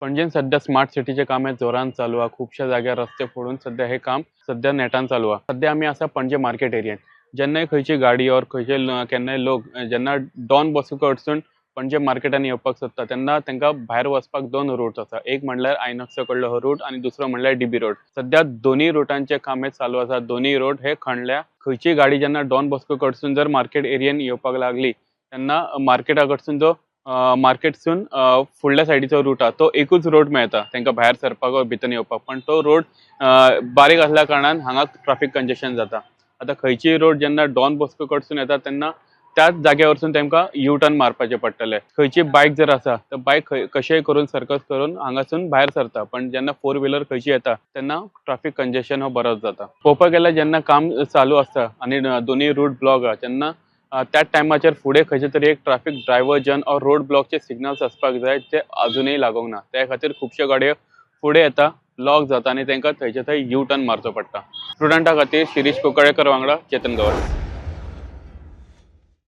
पणजेन सध्या स्मार्ट सिटीचे काम हे जोरान चालू आहे. खूपशा जाग्यार रस्ते फोडून सध्या हे काम सध्या नेटान चालू आहे. सध्या आम्ही असा पणजे मार्केट एरियेन जेन्नाय खंयची गाडी और खंयचे केन्नाय लोक जेन्ना डॉन बॉस्को कडसून पणजे मार्केटान येवपाक सोदता तेन्ना तांकां भायर वचपाक दोन रूट्स आसा. एक म्हणल्यार आयनॉक्सा कडलो हो रूट आणि दुसरो म्हणल्यार डीबी रोड. सध्या दोन्ही रुटांचे काम हे चालू आसा. दोन्ही रोड हे खणल्या. खंयची गाडी जेन्ना डॉन बॉस्को कडसून जर मार्केट एरियेन येवपाक लागली तेन्ना मार्केटा कडसून जो मार्केटसून फुडल्या सायडीचो रूट आहा तो एकूच रोड मेळटा तांकां भायर सरपाक वा भितर येवपाक. पण तो रोड बारीक आसल्या कारणान हांगा ट्रॅफिक कंजेशन जाता. आता खंयचीय रोड जेन्ना डॉन बॉस्को कडसून येता तेन्ना त्याच जाग्यार वचून तांकां यू टर्न मारपाचें पडटलें. खंयची बायक जर आसा तर बायक कशेंय करून सर्कस करून हांगासून भायर सरता. पण जेन्ना फोर व्हिलर खंयची येता तेन्ना ट्रॅफिक कंजेशन हो बरोच जाता. पळोवपाक गेल्यार जेन्ना काम चालू आसता आणि दोन्ही रूट ब्लॉक आहा तेन्ना त्याच टायमाचेर फुडें खंयचे तरी एक ट्रॅफिक डायव्हर्जन और रोड ब्लॉकचे सिग्नल्स आसपाक जाय जे अजुनूय लागोंक ना. त्या खातीर खुबश्यो गाडयो फुडें येता, लॉक जाता आणि तांकां थंयचे थंय यू टर्न मारचो पडटा. स्टुडंटा खातीर शिरीष कुंकळेकर वांगडा चेतन गवळ.